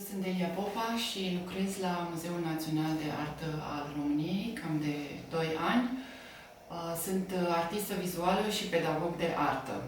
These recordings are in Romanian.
sunt Delia Popa și lucrez la Muzeul Național de Artă al României cam de 2 ani. Sunt artistă vizuală și pedagog de artă.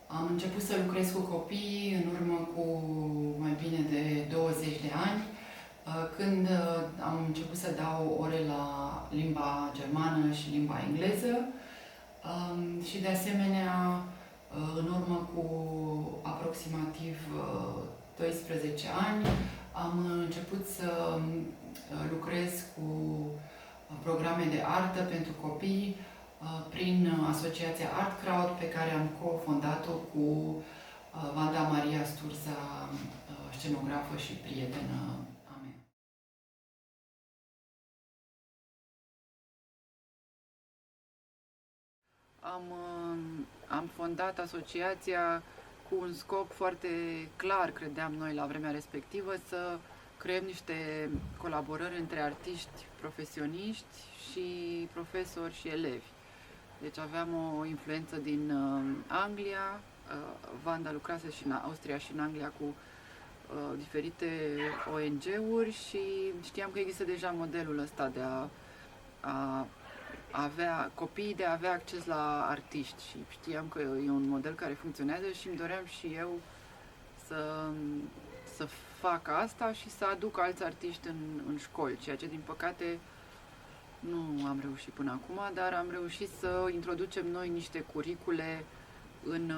Am început să lucrez cu copii în urmă cu mai bine de 20 de ani, când am început să dau ore la limba germană și limba engleză. Și de asemenea, în urmă cu aproximativ 12 ani, am început să lucrez cu programe de artă pentru copii prin asociația ArtCrowd, pe care am cofondat-o cu Vanda Maria Sturza, scenografă și prietenă a mea. Am fondat asociația cu un scop foarte clar, credeam noi la vremea respectivă, să creăm niște colaborări între artiști profesioniști și profesori și elevi. Deci aveam o influență din Anglia, Vanda lucrase și în Austria și în Anglia cu diferite ONG-uri și știam că există deja modelul ăsta de a avea copiii, de a avea acces la artiști și știam că e un model care funcționează și îmi doream și eu să fac asta și să aduc alți artiști în școli, ceea ce din păcate nu am reușit până acum, dar am reușit să introducem noi niște curicule în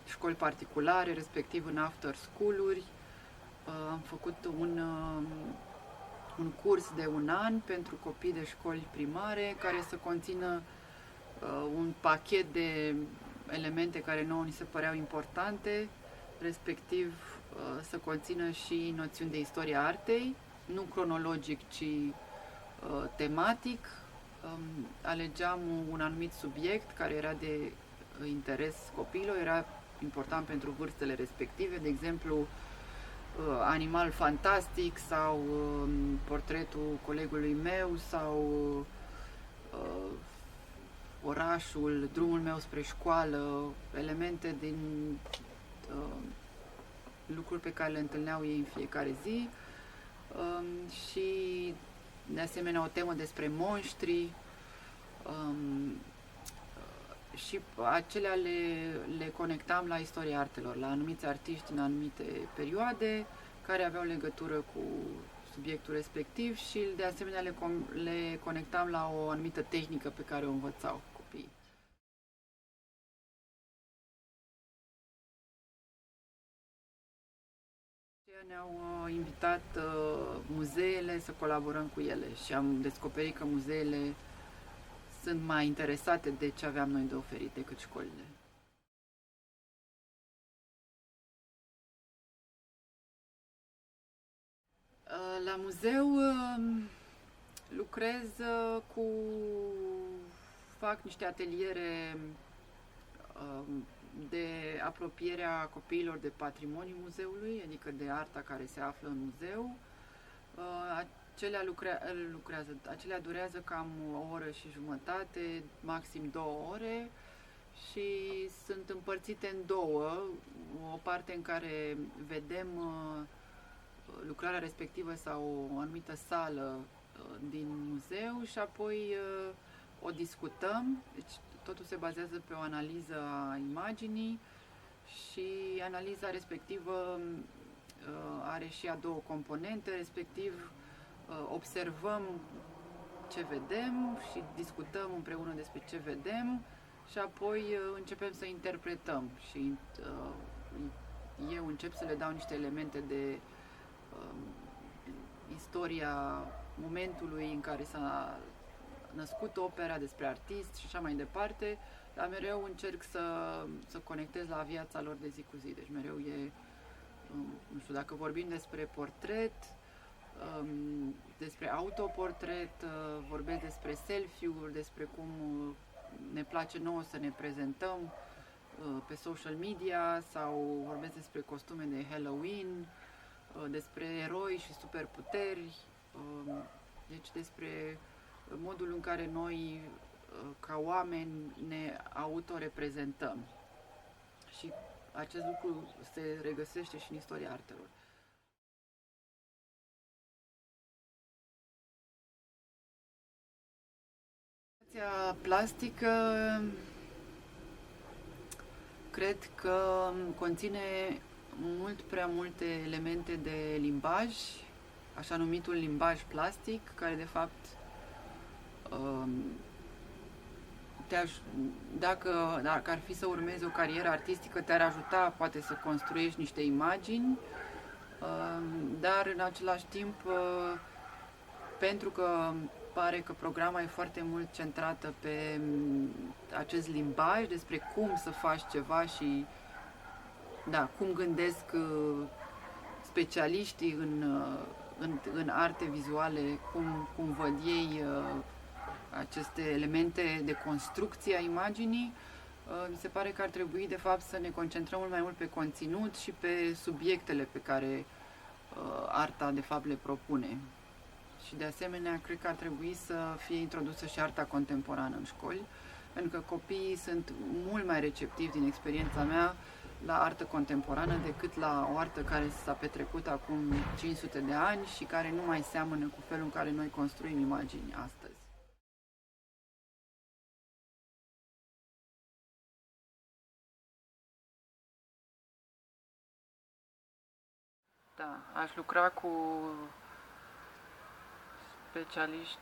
școli particulare, respectiv în after school-uri. Am făcut un curs de 1 an pentru copii de școli primare, care să conțină un pachet de elemente care nouă ni se păreau importante, respectiv să conțină și noțiuni de istoria artei, nu cronologic, ci tematic. Alegeam un anumit subiect care era de interes copiilor, era important pentru vârstele respective, de exemplu Animal fantastic sau portretul colegului meu sau orașul, drumul meu spre școală, elemente din lucruri pe care le întâlneau ei în fiecare zi și de asemenea o temă despre monștri și acelea le conectam la istoria artelor, la anumiți artiști în anumite perioade care aveau legătură cu subiectul respectiv și de asemenea le conectam la o anumită tehnică pe care o învățau copiii. Ne-au invitat muzeele să colaborăm cu ele și am descoperit că muzeele sunt mai interesate de ce aveam noi de oferit decât școlile. La muzeu lucrez fac niște ateliere de apropiere a copiilor de patrimoniul muzeului, adică de arta care se află în muzeu. Acelea durează cam 1 oră și jumătate, maxim 2 ore și sunt împărțite în 2. O parte în care vedem lucrarea respectivă sau o anumită sală din muzeu și apoi o discutăm. Deci totul se bazează pe o analiză a imaginii și analiza respectivă are și a 2 componente, respectiv observăm ce vedem și discutăm împreună despre ce vedem și apoi începem să interpretăm și eu încep să le dau niște elemente de istoria momentului în care s-a născut opera, despre artist și așa mai departe, dar mereu încerc să conectez la viața lor de zi cu zi. Deci mereu nu știu, dacă vorbim despre portret, despre autoportret, vorbesc despre selfie-uri, despre cum ne place nouă să ne prezentăm pe social media sau vorbesc despre costume de Halloween, despre eroi și superputeri, deci despre modul în care noi, ca oameni, ne autoreprezentăm. Și acest lucru se regăsește și în istoria artelor. Educația plastică cred că conține mult prea multe elemente de limbaj, așa numitul limbaj plastic, care de fapt dacă ar fi să urmezi o carieră artistică, te-ar ajuta poate să construiești niște imagini, dar în același timp, pentru că pare că programa e foarte mult centrată pe acest limbaj, despre cum să faci ceva și cum gândesc specialiștii în arte vizuale, cum văd ei aceste elemente de construcție a imaginii. Mi se pare că ar trebui de fapt să ne concentrăm mult mai mult pe conținut și pe subiectele pe care arta de fapt le propune. Și de asemenea, cred că ar trebui să fie introdusă și arta contemporană în școli, pentru că copiii sunt mult mai receptivi, din experiența mea, la artă contemporană decât la o artă care s-a petrecut acum 500 de ani și care nu mai seamănă cu felul în care noi construim imagini astăzi. Da, aș lucra cu specialiști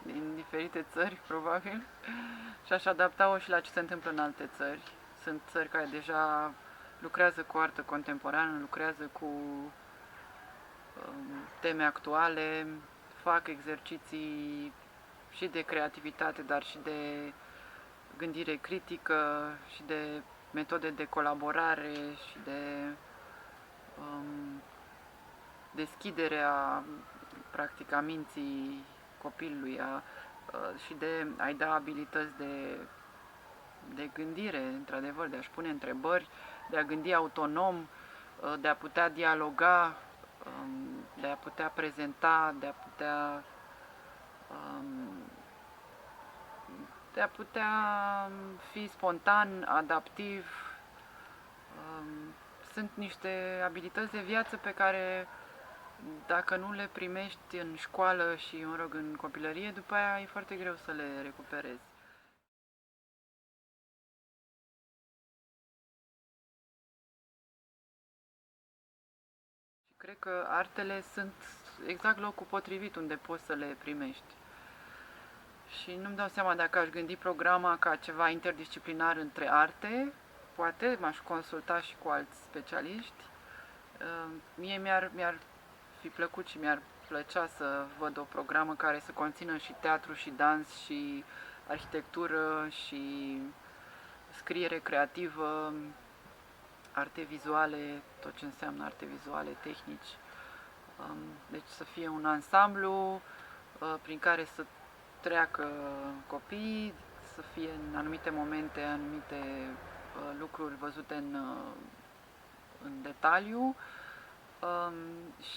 din diferite țări, probabil, și aș adapta-o și la ce se întâmplă în alte țări. Sunt țări care deja lucrează cu artă contemporană, lucrează cu teme actuale, fac exerciții și de creativitate, dar și de gândire critică și de metode de colaborare și de deschiderea practic a minții copilului și de a-i da abilități de gândire, într-adevăr, de a-și pune întrebări, de a gândi autonom, de a putea dialoga, de a putea prezenta, de a putea fi spontan, adaptiv. Sunt niște abilități de viață pe care, dacă nu le primești în școală și, în copilărie, după aia e foarte greu să le recuperezi. Și cred că artele sunt exact locul potrivit unde poți să le primești. Și nu-mi dau seama dacă aș gândi programa ca ceva interdisciplinar între arte, poate m-aș consulta și cu alți specialiști. Mie mi-ar fi plăcut și mi-ar plăcea să văd o programă care să conțină și teatru, și dans, și arhitectură, și scriere creativă, arte vizuale, tot ce înseamnă arte vizuale, tehnici. Deci să fie un ansamblu prin care să treacă copiii, să fie în anumite momente, anumite lucruri văzute în detaliu,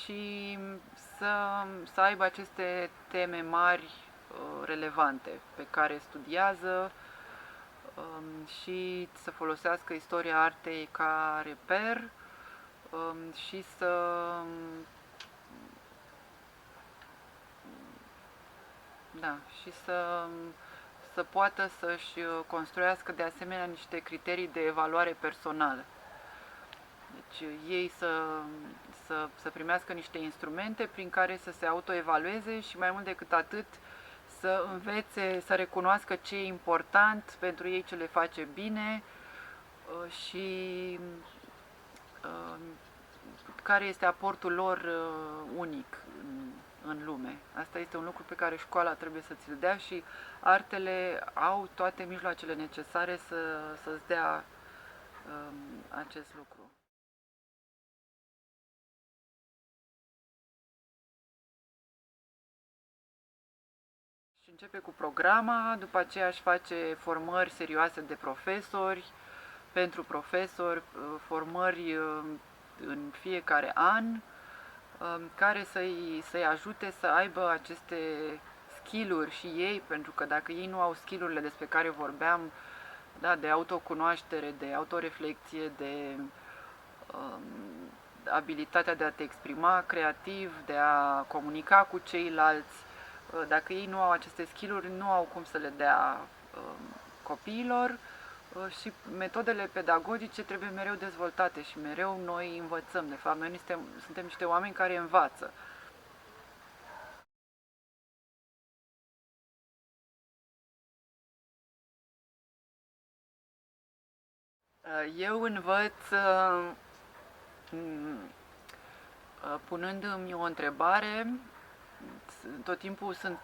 și să aibă aceste teme mari relevante pe care studiază, și să folosească istoria artei ca reper, și să poată să-și construiască de asemenea niște criterii de evaluare personală. Deci ei să primească niște instrumente prin care să se autoevalueze și, mai mult decât atât, să învețe, să recunoască ce e important pentru ei, ce le face bine și care este aportul lor unic în lume. Asta este un lucru pe care școala trebuie să ți-l dea și artele au toate mijloacele necesare să-ți dea acest lucru. Și începe cu programa, după aceea își face formări serioase de profesori, pentru profesori, formări în fiecare an, care să-i ajute să aibă aceste skill-uri și ei, pentru că dacă ei nu au skill-urile despre care vorbeam, de autocunoaștere, de autoreflecție, de abilitatea de a te exprima creativ, de a comunica cu ceilalți, Dacă ei nu au aceste skill-uri, nu au cum să le dea copiilor și metodele pedagogice trebuie mereu dezvoltate și mereu noi învățăm. De fapt, noi suntem niște oameni care învață. Eu învăț punându-mi o întrebare, tot timpul sunt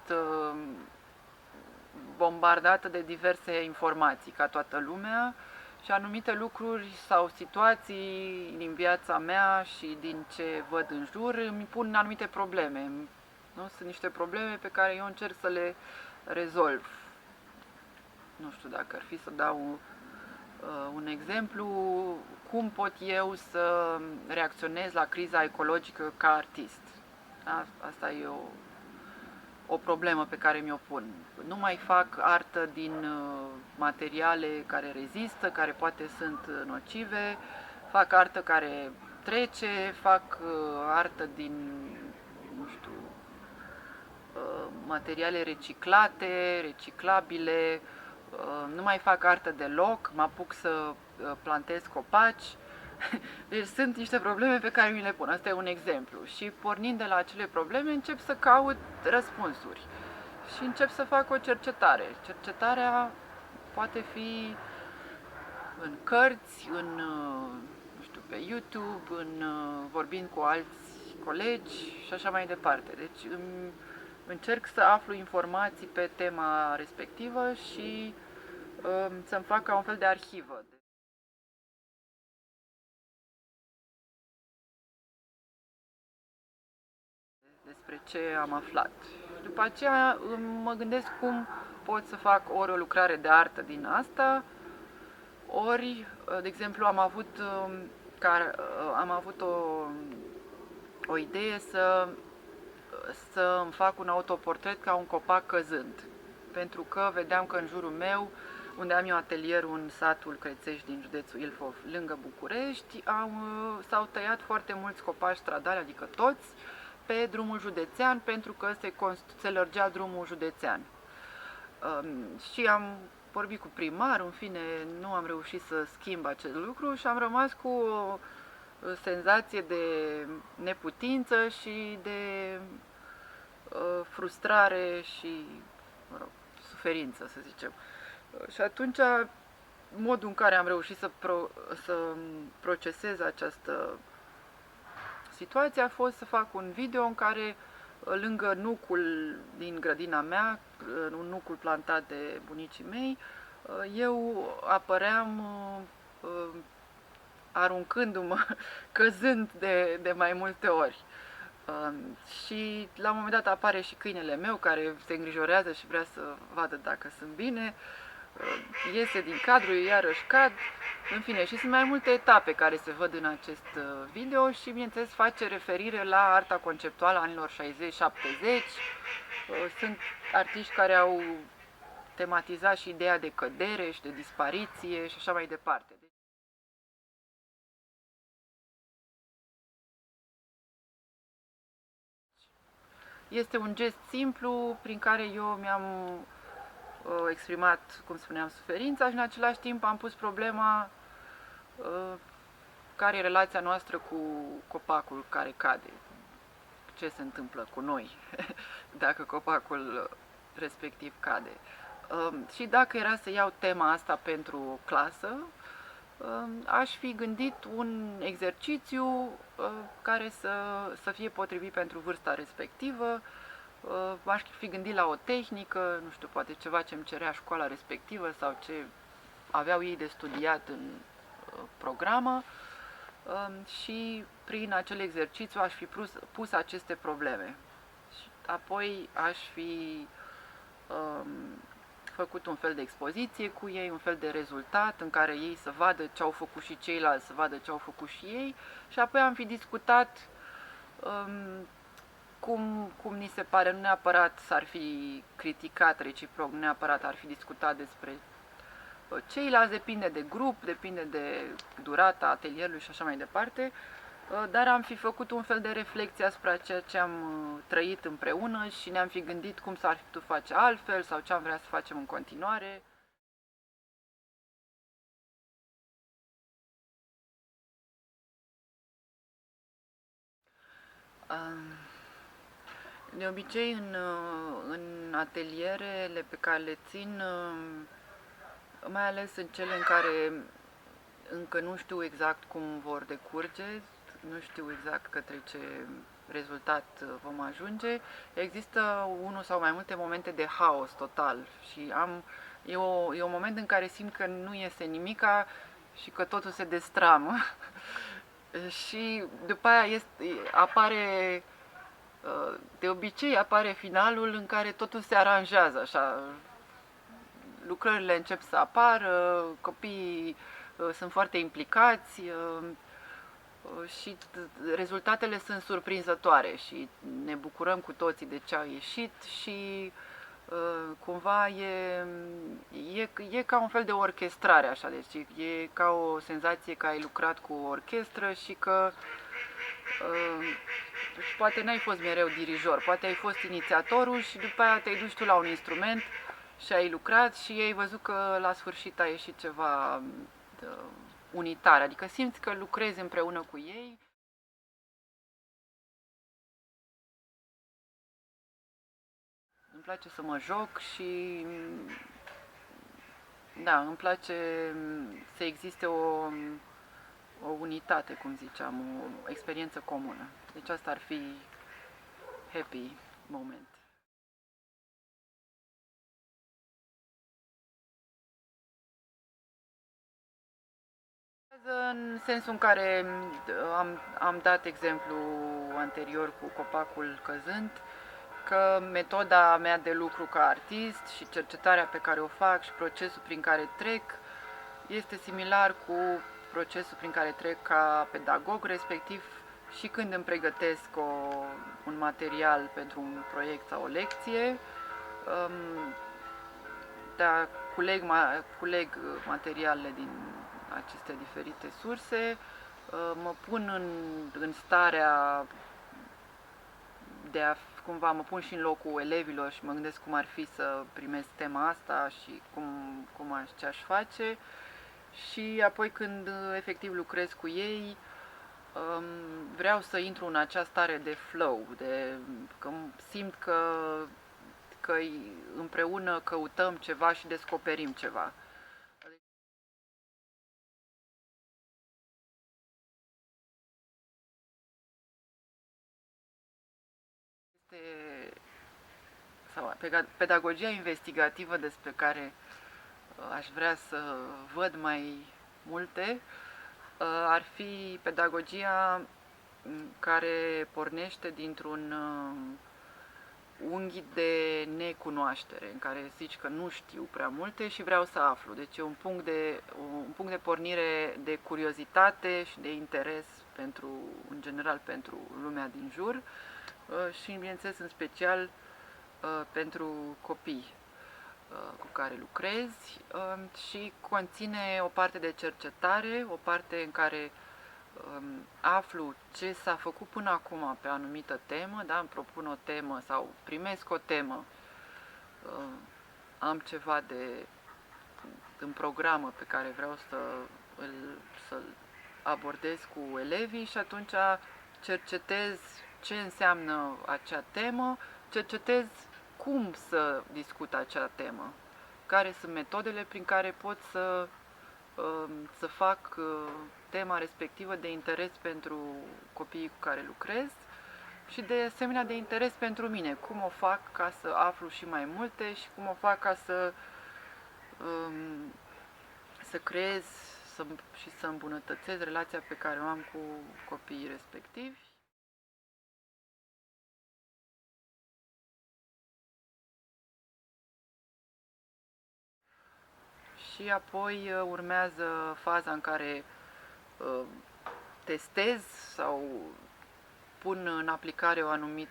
bombardată de diverse informații, ca toată lumea, și anumite lucruri sau situații din viața mea și din ce văd în jur îmi pun anumite probleme. Nu? Sunt niște probleme pe care eu încerc să le rezolv. Nu știu dacă ar fi să dau un exemplu, cum pot eu să reacționez la criza ecologică ca artist. Asta e o problemă pe care mi-o pun. Nu mai fac artă din materiale care rezistă, care poate sunt nocive, fac artă care trece, fac artă din, nu știu, materiale reciclate, reciclabile, nu mai fac artă deloc, mă apuc să plantez copaci. Deci sunt niște probleme pe care mi le pun. Asta e un exemplu. Și pornind de la acele probleme încep să caut răspunsuri. Și încep să fac o cercetare. Cercetarea poate fi în cărți, nu știu, pe YouTube, vorbind cu alți colegi și așa mai departe. Deci încerc să aflu informații pe tema respectivă și să-mi fac ca un fel de arhivă. Despre ce am aflat. După aceea mă gândesc cum pot să fac ori o lucrare de artă din asta, ori, de exemplu, am avut o idee să îmi fac un autoportret ca un copac căzând. Pentru că vedeam că în jurul meu, unde am eu atelierul în satul Crețești din județul Ilfov, lângă București, s-au tăiat foarte mulți copaci stradali, adică toți, pe drumul județean, pentru că se lărgea drumul județean. Și am vorbit cu primarul, în fine, nu am reușit să schimb acest lucru și am rămas cu o senzație de neputință și de frustrare și, mă rog, suferință, să zicem. Și atunci, modul în care am reușit să procesez această situație a fost să fac un video în care, lângă nucul din grădina mea, un nucul plantat de bunicii mei, eu apăream aruncându-mă, căzând de mai multe ori. Și la un moment dat apare și câinele meu care se îngrijorează și vrea să vadă dacă sunt bine, iese din cadru, eu iarăși cad, în fine, și sunt mai multe etape care se văd în acest video și, bineînțeles, face referire la arta conceptuală a anilor 60-70. Sunt artiști care au tematizat și ideea de cădere și de dispariție și așa mai departe. Este un gest simplu prin care eu mi-am exprimat, cum spuneam, suferința și în același timp am pus problema care e relația noastră cu copacul care cade. Ce se întâmplă cu noi dacă copacul respectiv cade. Și dacă era să iau tema asta pentru clasă, aș fi gândit un exercițiu care să fie potrivit pentru vârsta respectivă, aș fi gândit la o tehnică, nu știu, poate ceva ce îmi cerea școala respectivă sau ce aveau ei de studiat în programă, și prin acel exercițiu aș fi pus aceste probleme. Și apoi aș fi făcut un fel de expoziție cu ei, un fel de rezultat în care ei să vadă ce au făcut și ceilalți, să vadă ce au făcut și ei, și apoi am fi discutat cum ni se pare, nu neapărat s-ar fi criticat reciproc, nu neapărat ar fi discutat despre ceilalți, depinde de grup, depinde de durata atelierului și așa mai departe, dar am fi făcut un fel de reflexie asupra ceea ce am trăit împreună și ne-am fi gândit cum s-ar fi putut face altfel sau ce am vrea să facem în continuare. De obicei, în atelierele pe care le țin, mai ales în cele în care încă nu știu exact cum vor decurge, nu știu exact către ce rezultat vom ajunge, există unul sau mai multe momente de haos total și e un moment în care simt că nu iese nimica și că totul se destramă. Și după aia apare, de obicei apare finalul în care totul se aranjează așa, lucrările încep să apară, copiii sunt foarte implicați și rezultatele sunt surprinzătoare și ne bucurăm cu toții de ce a ieșit și cumva e ca un fel de orchestrare așa, deci e ca o senzație că ai lucrat cu o orchestră și că poate n-ai fost mereu dirijor, poate ai fost inițiatorul și după aia te-ai dus tu la un instrument și ai lucrat și ai văzut că la sfârșit a ieșit ceva unitar, adică simți că lucrezi împreună cu ei. Îmi place să mă joc și da, îmi place să existe o unitate, cum ziceam, o experiență comună. Deci asta ar fi happy moment. În sensul în care am dat exemplu anterior cu copacul căzând, că metoda mea de lucru ca artist și cercetarea pe care o fac și procesul prin care trec este similar cu procesul prin care trec ca pedagog, respectiv și când îmi pregătesc un material pentru un proiect sau o lecție, da, culeg materialele din aceste diferite surse, mă pun în starea de a cumva mă pun și în locul elevilor și mă gândesc cum ar fi să primesc tema asta și ce aș face. Și apoi când efectiv lucrez cu ei, vreau să intru în această stare de flow, că simt că împreună căutăm ceva și descoperim ceva. Sau pedagogia investigativă despre care aș vrea să văd mai multe, ar fi pedagogia care pornește dintr-un unghi de necunoaștere, în care zici că nu știu prea multe și vreau să aflu. Deci e un punct de pornire de curiozitate și de interes în general pentru lumea din jur și, bineînțeles, în special pentru copii cu care lucrezi și conține o parte de cercetare, o parte în care aflu ce s-a făcut până acum pe o anumită temă, da? Îmi propun o temă sau primesc o temă, am ceva în programă pe care vreau să-l abordez cu elevii și atunci cercetez ce înseamnă acea temă, cercetez cum să discut acea temă, care sunt metodele prin care pot să fac tema respectivă de interes pentru copiii cu care lucrez și de asemenea de interes pentru mine, cum o fac ca să aflu și mai multe și cum o fac ca să creez și să îmbunătățesc relația pe care o am cu copiii respectivi. Și apoi urmează faza în care testez sau pun în aplicare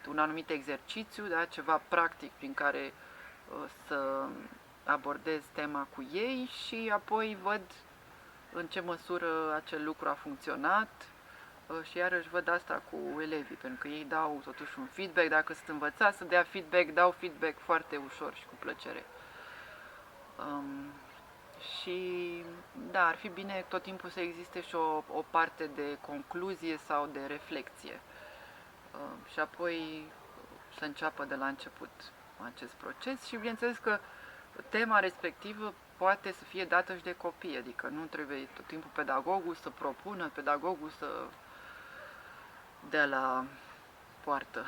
un anumit exercițiu, da, ceva practic prin care să abordez tema cu ei și apoi văd în ce măsură acel lucru a funcționat, și iarăși văd asta cu elevii, pentru că ei dau totuși un feedback, dacă sunt învățați să dea feedback, dau feedback foarte ușor și cu plăcere. Și da, ar fi bine tot timpul să existe și o parte de concluzie sau de reflexie. Și apoi să înceapă de la început acest proces și bineînțeles că tema respectivă poate să fie dată și de copii, adică nu trebuie tot timpul pedagogul să propună, pedagogul să dea la poartă.